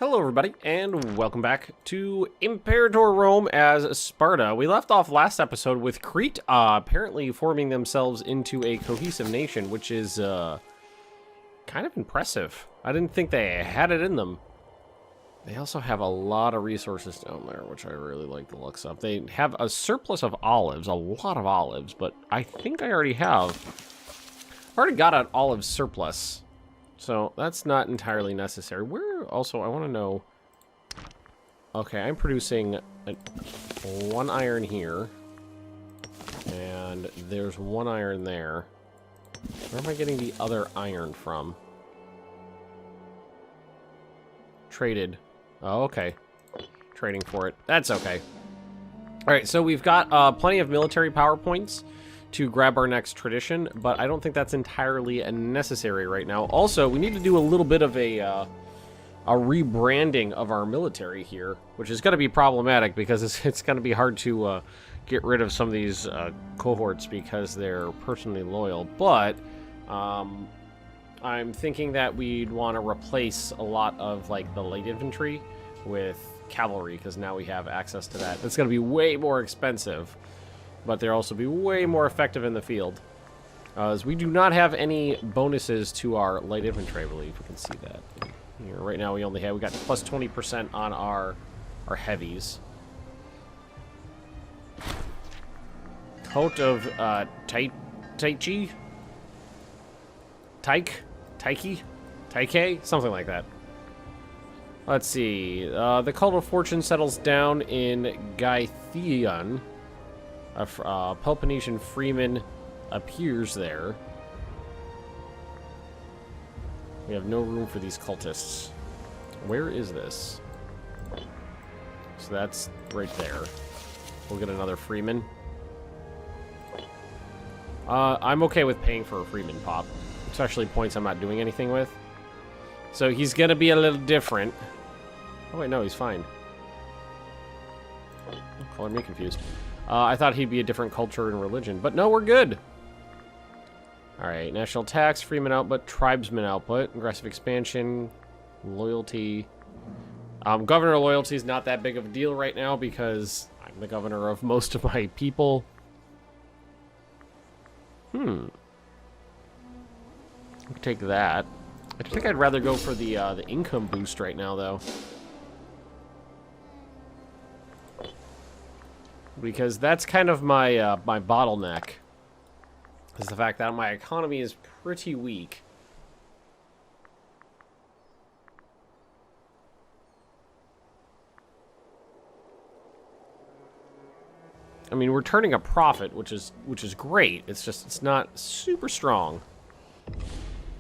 Hello everybody, and welcome back to Imperator Rome as Sparta. We left off last episode with Crete apparently forming themselves into a cohesive nation, which is kind of impressive. I didn't think they had it in them. They also have a lot of resources down there, which I really like the looks of. They have a surplus of olives, a lot of olives, but I think I already got an olive surplus. So that's not entirely necessary. Where also, I want to know. Okay, I'm producing one iron here. And there's one iron there. Where am I getting the other iron from? Traded. Oh, okay. Trading for it. That's okay. Alright, so we've got plenty of military power points to grab our next tradition, but I don't think that's entirely necessary right now. Also, we need to do a little bit of a rebranding of our military here, which is going to be problematic because it's going to be hard to get rid of some of these cohorts because they're personally loyal. But I'm thinking that we'd want to replace a lot of like the light infantry with cavalry because now we have access to that. It's going to be way more expensive, but they'll also be way more effective in the field. As we do not have any bonuses to our light infantry, I believe. We can see that here. Right now we got plus 20% on our heavies. Coat of Taiki? Taike? Something like that. Let's see. The Cult of Fortune settles down in Gythion. A Peloponnesian freeman appears there. We have no room for these cultists. Where is this? So that's right there. We'll get another freeman. I'm okay with paying for a freeman pop, especially points I'm not doing anything with. So he's gonna be a little different. Oh wait, no, he's fine. Calling me confused. I thought he'd be a different culture and religion, but no, we're good. Alright, national tax, freeman output, tribesman output, aggressive expansion, loyalty. Governor loyalty is not that big of a deal right now because I'm the governor of most of my people. I'll take that. I think I'd rather go for the income boost right now, though. Because that's kind of my my bottleneck, is the fact that my economy is pretty weak. I mean, we're turning a profit, which is great. It's just it's not super strong.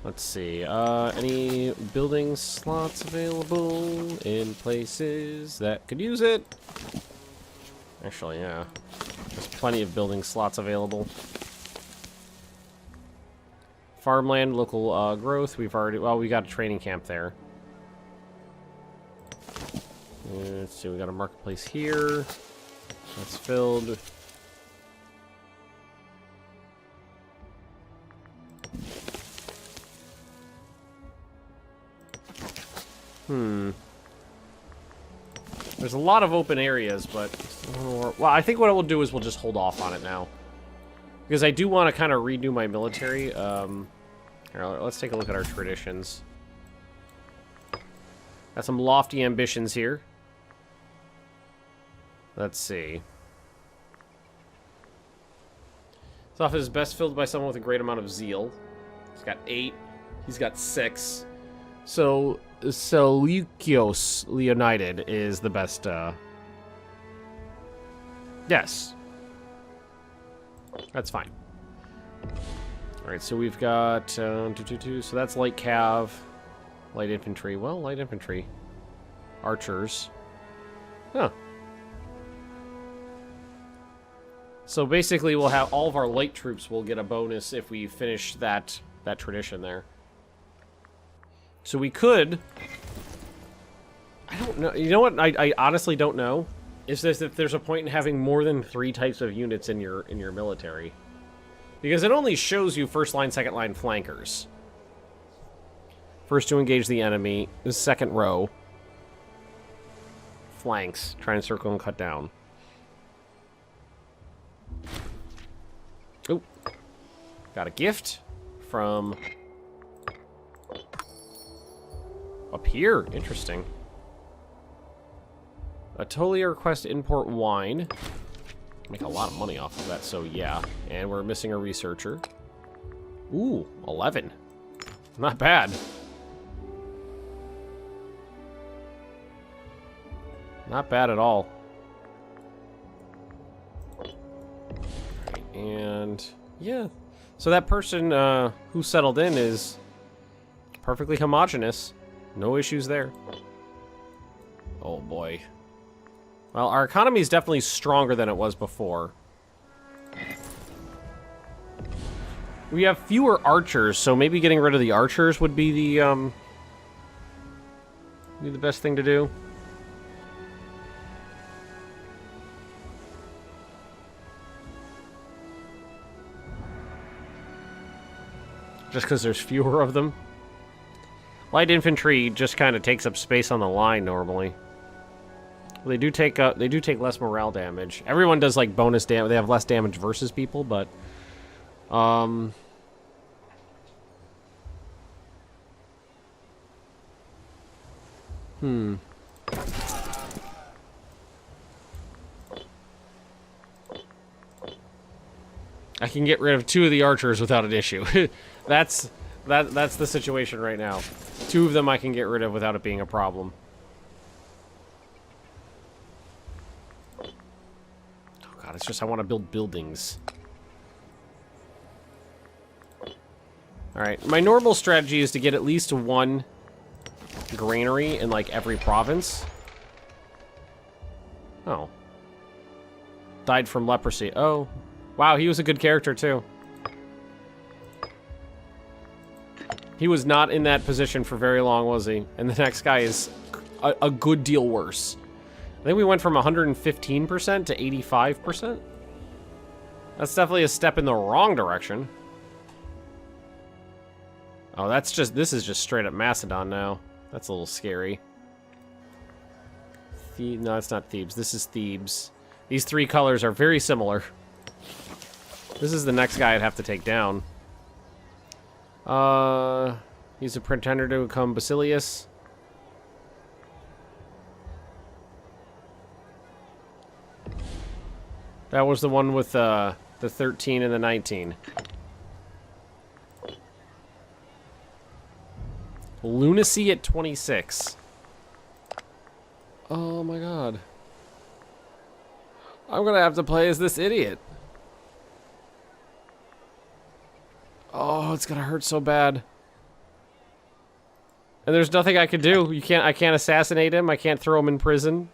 Let's see. Any building slots available in places that could use it? Actually, yeah. There's plenty of building slots available. Farmland, local growth. We've already... Well, we got a training camp there. Let's see, we got a marketplace here. That's filled. There's a lot of open areas, but... Well, I think what we'll do is we'll just hold off on it now. Because I do want to kind of redo my military. Here, let's take a look at our traditions. Got some lofty ambitions here. Let's see. This office is best filled by someone with a great amount of zeal. He's got 8. He's got 6. So Seleukios Leonited is the best, Yes. That's fine. Alright, so we've got, so that's light cav, light infantry. Well, light infantry. Archers. Huh. So basically we'll have all of our light troops will get a bonus if we finish that tradition there. So we could... I don't know. You know what I honestly don't know? Is this if there's a point in having more than 3 types of units in your military. Because it only shows you first line, second line flankers. First to engage the enemy, the second row. flanks. Try and circle and cut down. Oh. Got a gift from up here. Interesting. A Tolia request to import wine. Make a lot of money off of that, so yeah. And we're missing a researcher. Ooh, 11. Not bad. Not bad at all. Right, and yeah. So that person who settled in is perfectly homogenous. No issues there. Oh boy. Well, our economy is definitely stronger than it was before. We have fewer archers, so maybe getting rid of the archers would be the best thing to do. Just because there's fewer of them. Light infantry just kind of takes up space on the line normally. They do take less morale damage. Everyone does like bonus damage. They have less damage versus people, but I can get rid of 2 of the archers without an issue. That's the situation right now. 2 of them I can get rid of without it being a problem. Oh god, it's just I want to build buildings. Alright, my normal strategy is to get at least 1 granary in like every province. Oh. Died from leprosy. Oh. Wow, he was a good character too. He was not in that position for very long, was he? And the next guy is a good deal worse. I think we went from 115% to 85%. That's definitely a step in the wrong direction. Oh, this is just straight up Macedon now. That's a little scary. No, it's not Thebes. This is Thebes. These 3 colors are very similar. This is the next guy I'd have to take down. He's a pretender to become Basilius. That was the one with the 13 and the 19. Lunacy at 26. Oh my god. I'm gonna have to play as this idiot. Oh, it's gonna hurt so bad. And there's nothing I can do. I can't assassinate him. I can't throw him in prison.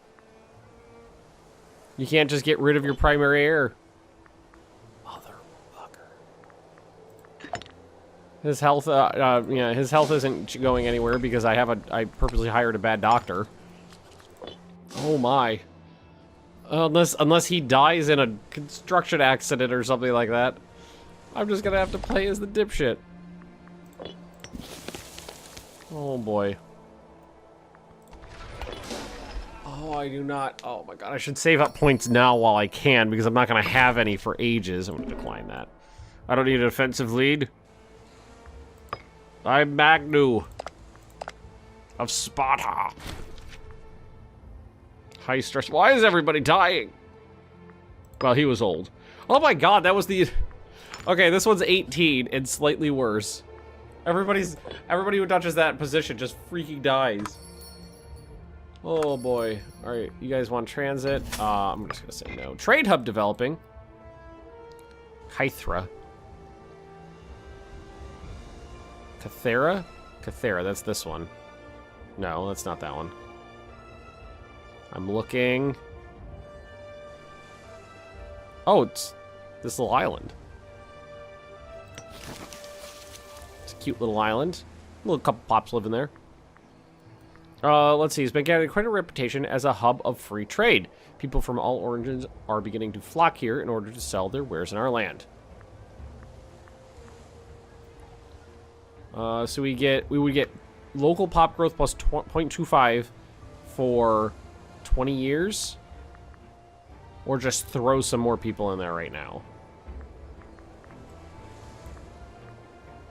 You can't just get rid of your primary heir. Motherfucker. His health, yeah, his health isn't going anywhere because I purposely hired a bad doctor. Oh my. Unless he dies in a construction accident or something like that. I'm just gonna have to play as the dipshit. Oh boy. Oh, I do not. Oh my god, I should save up points now while I can because I'm not gonna have any for ages. I'm gonna decline that. I don't need an offensive lead. I'm Magnus of Sparta. High stress. Why is everybody dying? Well, he was old. Oh my god, that was the... Okay, this one's 18 and slightly worse. Everybody who touches that position just freaking dies. Oh boy. Alright, you guys want transit? I'm just gonna say no. Trade hub developing. Hythra. Cathera? Cathera, that's this one. No, that's not that one. I'm looking. Oh, it's this little island. It's a cute little island. A little couple pops living there. Let's see. It's been getting quite a reputation as a hub of free trade. People from all origins are beginning to flock here in order to sell their wares in our land. So we would get local pop growth plus 0.25 for 20 years? Or just throw some more people in there right now?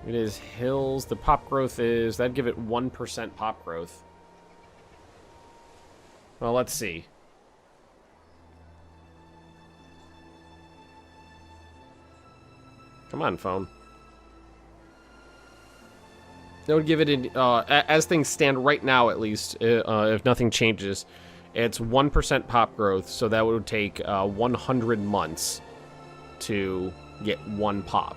It is hills. The pop growth is... That'd give it 1% pop growth. Well, let's see. Come on, phone. That would give it, as things stand right now at least, if nothing changes, it's 1% pop growth, so that would take 100 months to get 1 pop.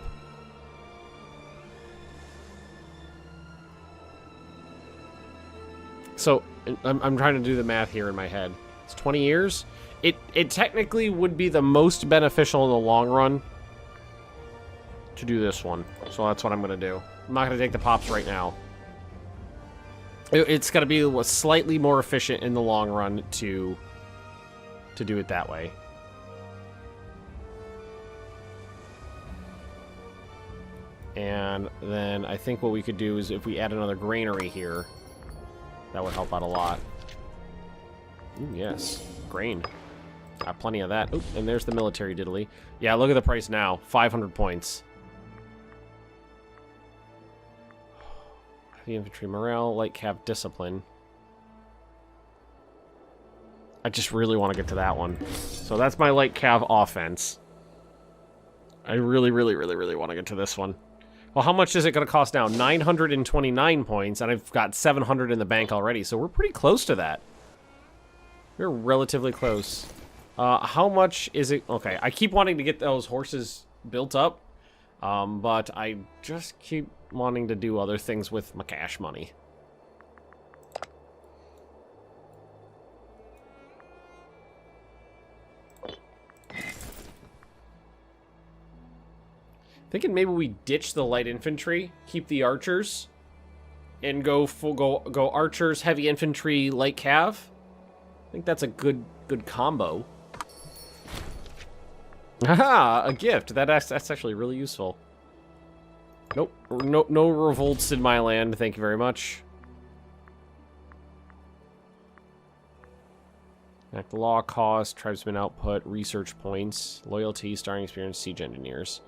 So, I'm trying to do the math here in my head. It's 20 years? It technically would be the most beneficial in the long run to do this one. So that's what I'm going to do. I'm not going to take the pops right now. It's going to be slightly more efficient in the long run to do it that way. And then I think what we could do is if we add another granary here, that would help out a lot. Ooh, yes. Grain. Got plenty of that. Oop, and there's the military diddly. Yeah, look at the price now. 500 points. The infantry morale, light cav discipline. I just really want to get to that one. So that's my light cav offense. I really want to get to this one. Well, how much is it going to cost now? 929 points, and I've got 700 in the bank already, so we're pretty close to that. We're relatively close. How much is it? Okay, I keep wanting to get those horses built up, but I just keep wanting to do other things with my cash money. Thinking maybe we ditch the light infantry, keep the archers, and go archers, heavy infantry, light cav. I think that's a good combo. Haha, a gift. That's actually really useful. Nope, no revolts in my land. Thank you very much. Act law cost, tribesman output, research points, loyalty, starring experience, siege engineers.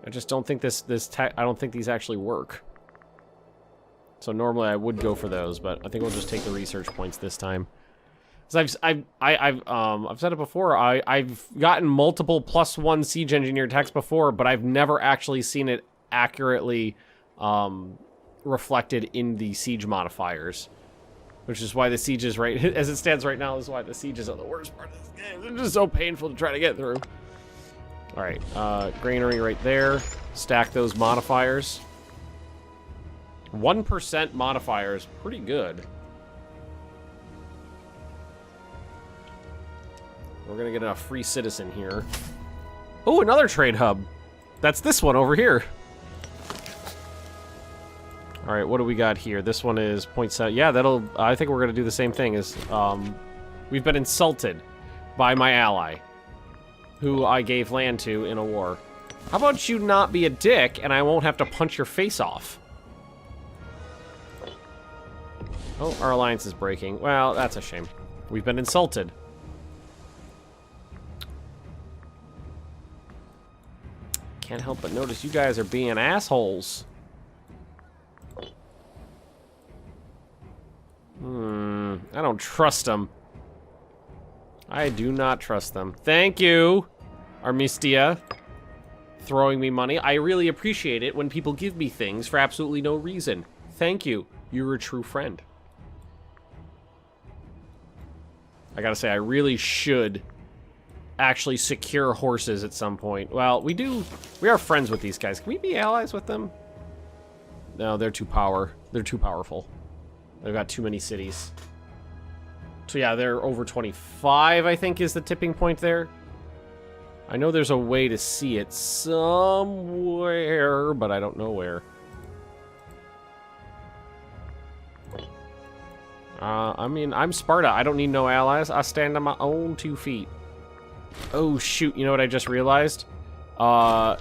I just don't think I don't think these actually work. So normally I would go for those, but I think we'll just take the research points this time. Because I've said it before. I've gotten multiple +1 siege engineer techs before, but I've never actually seen it accurately reflected in the siege modifiers, which is why the sieges, right as it stands right now, is why the sieges are the worst part of this game. They're just so painful to try to get through. All right, granary right there. Stack those modifiers. 1% modifiers, pretty good. We're gonna get a free citizen here. Oh, another trade hub. That's this one over here. All right, what do we got here? This one is 0.7. Yeah, I think we're gonna do the same thing as, we've been insulted by my ally, who I gave land to in a war. How about you not be a dick and I won't have to punch your face off? Oh, our alliance is breaking. Well, that's a shame. We've been insulted. Can't help but notice you guys are being assholes. I don't trust them. I do not trust them. Thank you, Armistia, throwing me money. I really appreciate it when people give me things for absolutely no reason. Thank you. You're a true friend. I gotta say, I really should actually secure horses at some point. Well, we are friends with these guys. Can we be allies with them? No, they're too powerful. They've got too many cities. So yeah, they're over 25, I think, is the tipping point there. I know there's a way to see it somewhere, but I don't know where. I mean, I'm Sparta. I don't need no allies. I stand on my own 2 feet. Oh, shoot. You know what I just realized? We're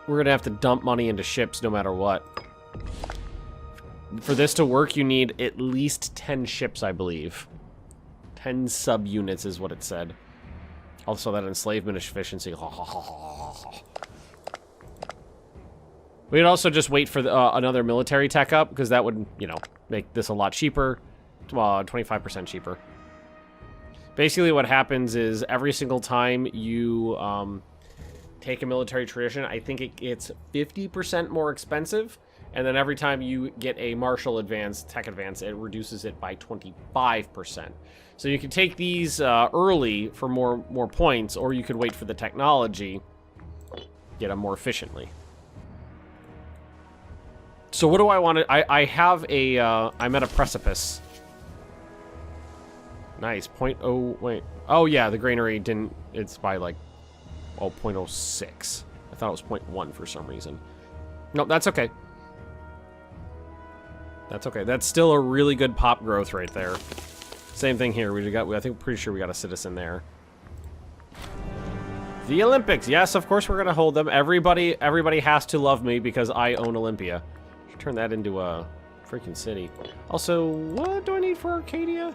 gonna have to dump money into ships no matter what. For this to work, you need at least 10 ships, I believe. 10 subunits is what it said. Also, that enslavement efficiency. We'd also just wait for another military tech up, because that would, you know, make this a lot cheaper. 25% cheaper. Basically, what happens is every single time you take a military tradition, I think it gets 50% more expensive. And then every time you get a martial advance, tech advance, it reduces it by 25%. So you can take these early for more points, or you could wait for the technology, get them more efficiently. So what do I want to... I have a... I'm at a precipice. Nice. Wait. Oh, yeah, the granary didn't... It's by, like, 0.06. I thought it was 0.1 for some reason. Nope, that's okay. That's okay. That's still a really good pop growth right there. Same thing here. I think pretty sure we got a citizen there. The Olympics. Yes, of course we're going to hold them. Everybody has to love me because I own Olympia. Should turn that into a freaking city. Also, what do I need for Arcadia?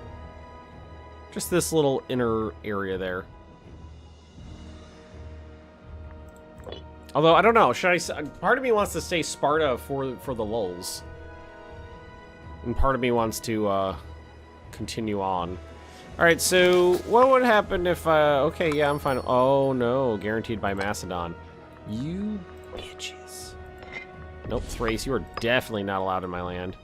Just this little inner area there. Although, I don't know. Part of me wants to stay Sparta for the lulz. And part of me wants to continue on. Alright, so what would happen if... okay, yeah, I'm fine. Oh, no. Guaranteed by Macedon. You bitches. Nope, Thrace, you are definitely not allowed in my land.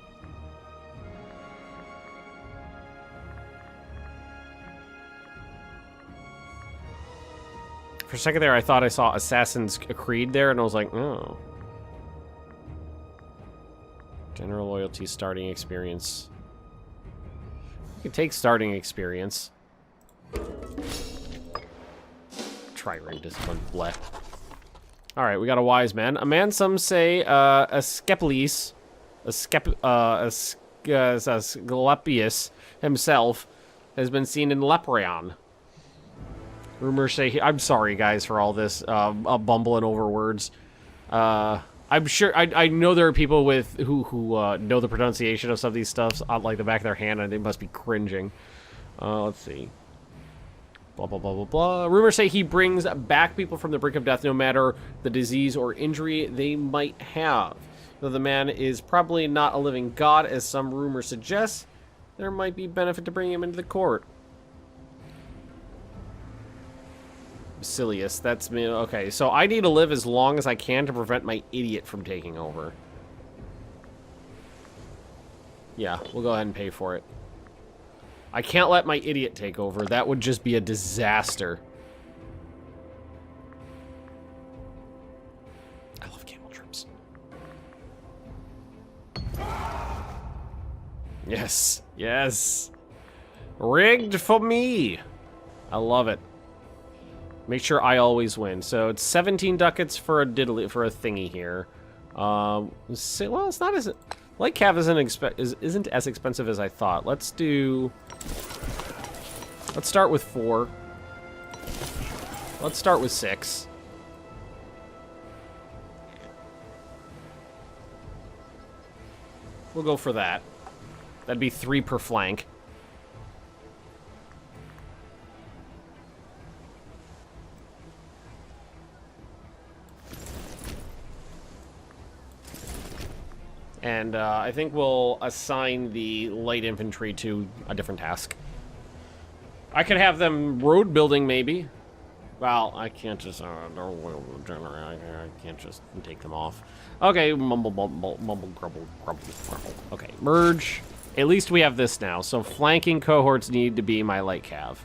For a second there, I thought I saw Assassin's Creed there, and I was like, oh. General loyalty, starting experience. You can take starting experience. Trireme discipline, bleh. Alright, we got a wise man. A man, some say, Asclepius himself has been seen in Lepreon. Rumors say I'm sorry, guys, for all this bumbling over words. I'm sure I know there are people who know the pronunciation of some of these stuffs on like the back of their hand, and they must be cringing. Let's see. Blah blah blah blah blah. Rumors say he brings back people from the brink of death, no matter the disease or injury they might have. Though the man is probably not a living god, as some rumors suggest, there might be benefit to bringing him into the court. Basilius, that's me. Okay, so I need to live as long as I can to prevent my idiot from taking over. Yeah, we'll go ahead and pay for it. I can't let my idiot take over. That would just be a disaster. I love camel trips. Yes, yes. Rigged for me. I love it. Make sure I always win. So it's 17 ducats for a thingy here. Well, it's not as Light Cav isn't as expensive as I thought. Let's start with 4. Let's start with 6. We'll go for that. That'd be 3 per flank. And I think we'll assign the light infantry to a different task. I could have them road building, maybe. Well, I can't just... I can't just take them off. Okay, mumble, grumble. Okay, merge. At least we have this now. So flanking cohorts need to be my light cav.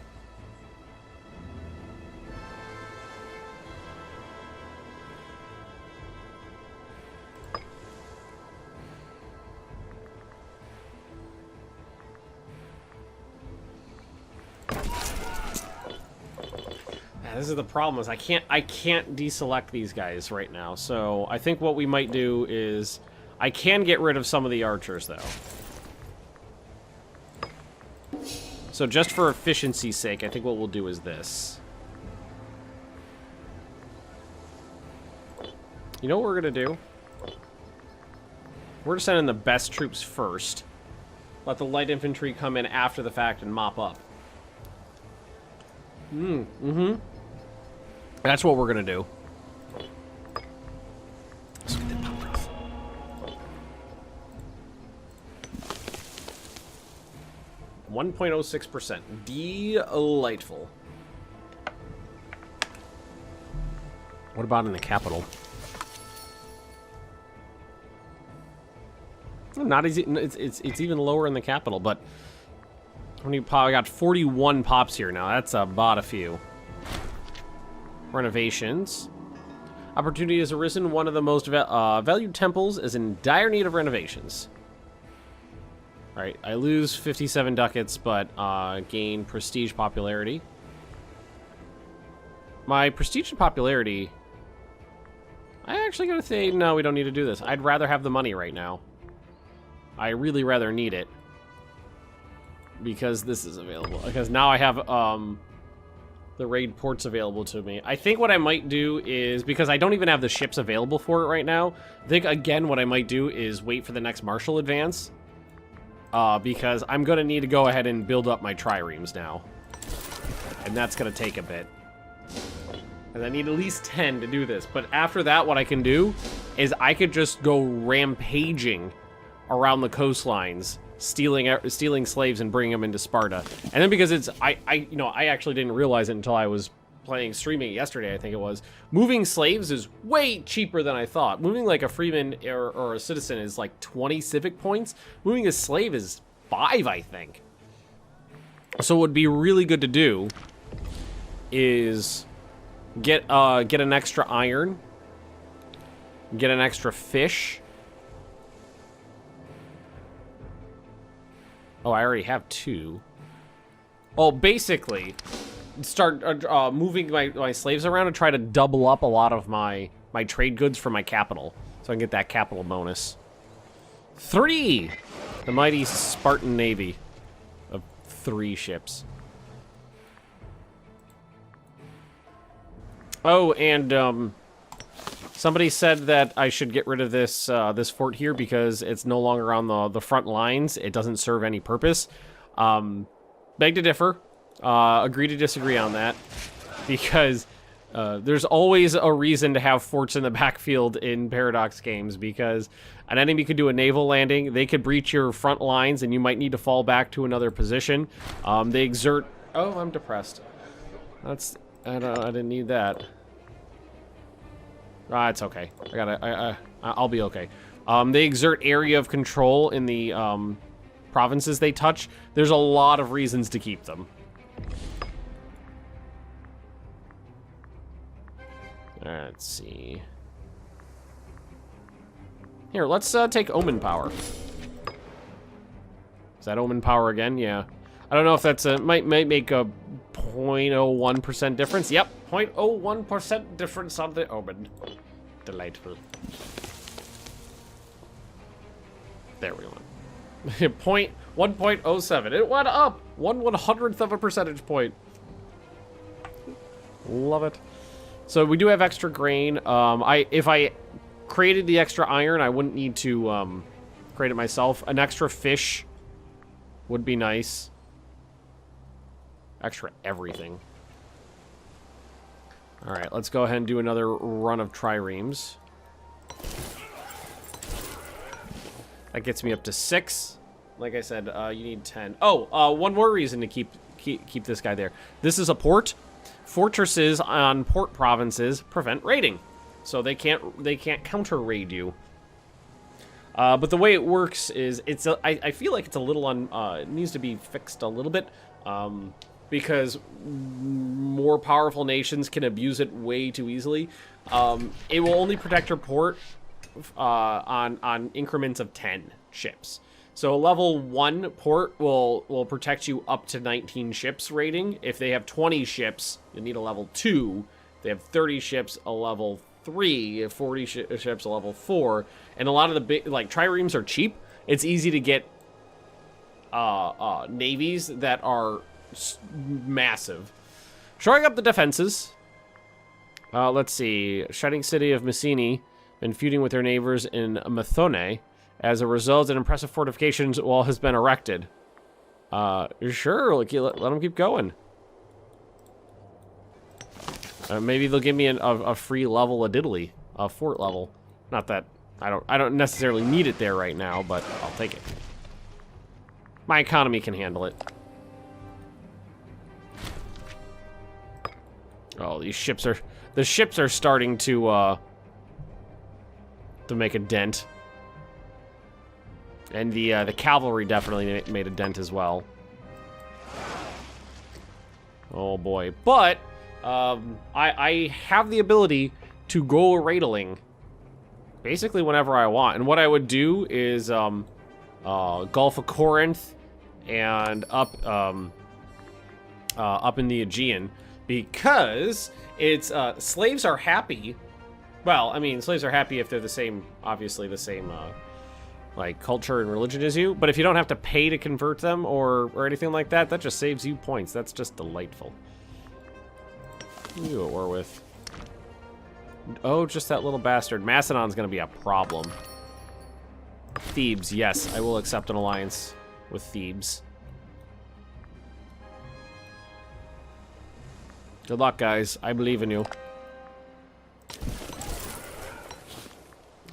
This is the problem, is I can't deselect these guys right now. So I think what we might do is I can get rid of some of the archers though. So just for efficiency's sake, I think what we'll do is this. You know what we're gonna do? We're gonna send in the best troops first. Let the light infantry come in after the fact and mop up. That's what we're gonna do. 1.06%. Delightful. What about in the capital? Not easy. It's even lower in the capital, but how many pop? I got 41 pops here now. That's about a few. Renovations. Opportunity has arisen. One of the most valued temples is in dire need of renovations. All right, I lose 57 ducats, but gain prestige popularity. My prestige and popularity. I actually gotta say, no, we don't need to do this. I'd rather have the money right now. I really rather need it. Because this is available. Because now I have the raid ports available to me. I think what I might do is, because I don't even have the ships available for it right now, I think, again, what I might do is wait for the next martial advance. Because I'm going to need to go ahead and build up my triremes now. And that's going to take a bit. And I need at least 10 to do this. But after that, what I can do is I could just go rampaging around the coastlines, stealing slaves and bringing them into Sparta. And then because it's, I actually didn't realize it until I was streaming it yesterday, I think it was. Moving slaves is way cheaper than I thought. Moving like a freeman or a citizen is like 20 civic points. Moving a slave is 5, I think. So what would be really good to do is get an extra iron, get an extra fish. Oh, I already have 2. Oh, basically, start moving my slaves around and try to double up a lot of my trade goods for my capital, so I can get that capital bonus. 3! The mighty Spartan navy of 3 ships. Oh, and somebody said that I should get rid of this this fort here because it's no longer on the front lines. It doesn't serve any purpose. Beg to differ. Agree to disagree on that. Because there's always a reason to have forts in the backfield in Paradox games, because an enemy could do a naval landing, they could breach your front lines, and you might need to fall back to another position. They exert... Oh, I'm depressed. That's... I didn't need that. Ah, it's okay. I'll be okay. They exert area of control in the provinces they touch. There's a lot of reasons to keep them. Let's see. Here, let's take Omen Power. Is that Omen Power again? Yeah. I don't know if that's a... Might make a 0.01% difference. Yep, 0.01% difference on the Omen. Delightful. There we went. 1.07. It went up 1/100th of a percentage point. Love it. So we do have extra grain. If I created the extra iron, I wouldn't need to create it myself. An extra fish would be nice. Extra everything. All right, let's go ahead and do another run of triremes. That gets me up to 6. Like I said, you need 10. Oh, one more reason to keep this guy there. This is a port. Fortresses on port provinces prevent raiding, so they can't counter raid you. But the way it works is I feel like it's a little it needs to be fixed a little bit. Because more powerful nations can abuse it way too easily. It will only protect your port on increments of 10 ships. So a level 1 port will protect you up to 19 ships rating. If they have 20 ships, you need a level 2. If they have 30 ships, a level 3. 40 ships, a level 4. And a lot of the big, like, triremes are cheap. It's easy to get navies that are massive. Shoring up the defenses. Let's see. Shining City of Messini been feuding with their neighbors in Methone. As a result, an impressive fortifications wall has been erected. Sure, let them keep going. Maybe they'll give me a free level of diddly, a fort level. Not that I don't necessarily need it there right now, but I'll take it. My economy can handle it. Oh, the ships are starting to make a dent. And the cavalry definitely made a dent as well. Oh boy. But I have the ability to go raidling basically whenever I want. And what I would do is Gulf of Corinth and up in the Aegean, because it's slaves are happy. Well, I mean, slaves are happy if they're the same, obviously the same like culture and religion as you. But if you don't have to pay to convert them or anything like that, that just saves you points. That's just delightful. Who are you at war with? Oh, just that little bastard. Macedon's gonna be a problem. Thebes, yes, I will accept an alliance with Thebes. Good luck, guys. I believe in you.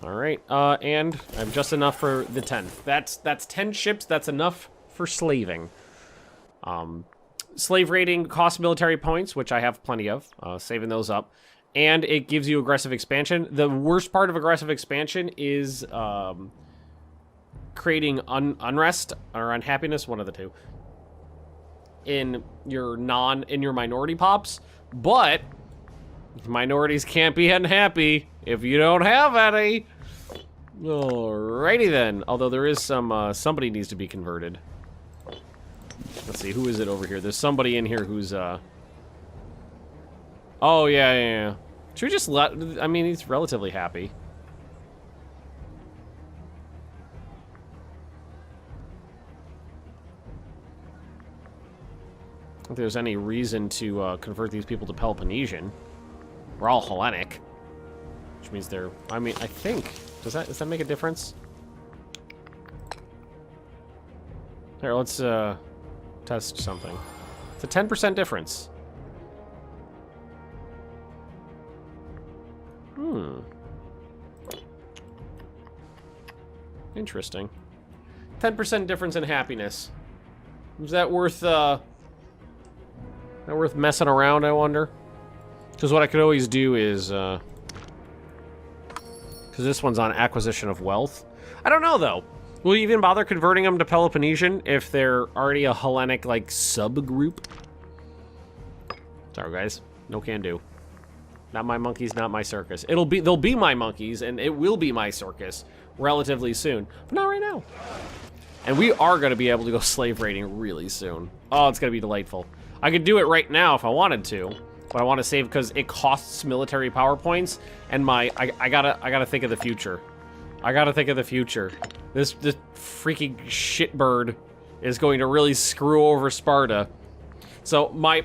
All right, and I have just enough for the 10th. That's 10 ships. That's enough for slaving. Slave raiding costs military points, which I have plenty of. Saving those up, and it gives you aggressive expansion. The worst part of aggressive expansion is creating unrest or unhappiness, one of the two, in your minority pops. But minorities can't be unhappy if you don't have any. Alrighty then. Although there is somebody needs to be converted. Let's see, who is it over here? There's somebody in here who's oh yeah. Should we just let? I mean, he's relatively happy. I don't think there's any reason to convert these people to Peloponnesian. We're all Hellenic, which means they're. I mean, I think does that make a difference? Here, let's test something. It's a 10% difference. Interesting. 10% difference in happiness. Is that worth messing around, I wonder? Because what I could always do is, because this one's on acquisition of wealth. I don't know, though. Will you even bother converting them to Peloponnesian if they're already a Hellenic, like, subgroup? Sorry, guys. No can do. Not my monkeys, not my circus. They'll be my monkeys, and it will be my circus relatively soon. But not right now. And we are going to be able to go slave raiding really soon. Oh, it's going to be delightful. I could do it right now if I wanted to. But I want to save because it costs military power points, and I gotta think of the future. I gotta think of the future. This freaking shitbird is going to really screw over Sparta. So my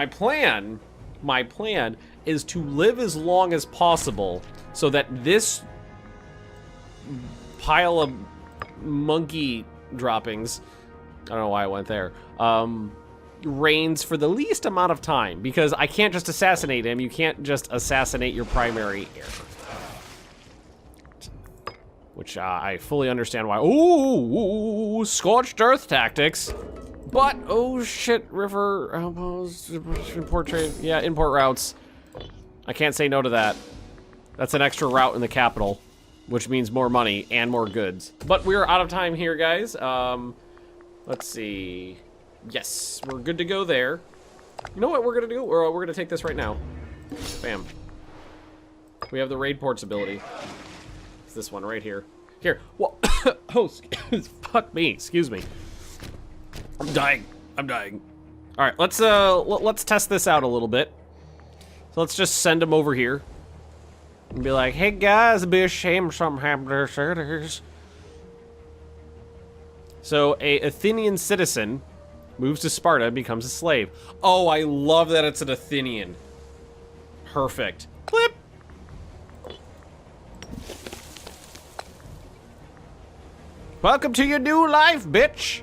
plan is to live as long as possible so that this pile of monkey droppings, I don't know why I went there, reigns for the least amount of time, because I can't just assassinate him. You can't just assassinate your primary heir. Which I fully understand why. Ooh, scorched earth tactics. But, oh shit, river, import trade, yeah, import routes. I can't say no to that. That's an extra route in the capital, which means more money and more goods. But we're out of time here, guys. Let's see. Yes, we're good to go there. You know what we're gonna do? We're gonna take this right now. Bam. We have the raid ports ability. It's this one right here. Here. Well, oh, fuck me. Excuse me. I'm dying. All right, let's test this out a little bit. So let's just send them over here and be like, "Hey guys, it'd be a shame something happened to our cities." So a Athenian citizen moves to Sparta and becomes a slave. Oh, I love that it's an Athenian. Perfect. Clip. Welcome to your new life, bitch.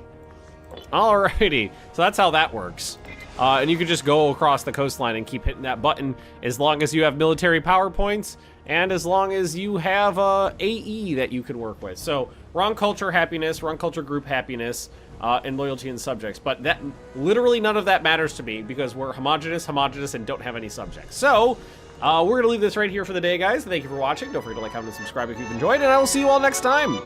Alrighty, so that's how that works. And you can just go across the coastline and keep hitting that button as long as you have military power points and as long as you have AE that you can work with. So wrong culture happiness, wrong culture group happiness, and loyalty and subjects. But that literally none of that matters to me because we're homogenous, and don't have any subjects. So we're going to leave this right here for the day, guys. Thank you for watching. Don't forget to like, comment, and subscribe if you've enjoyed, and I will see you all next time.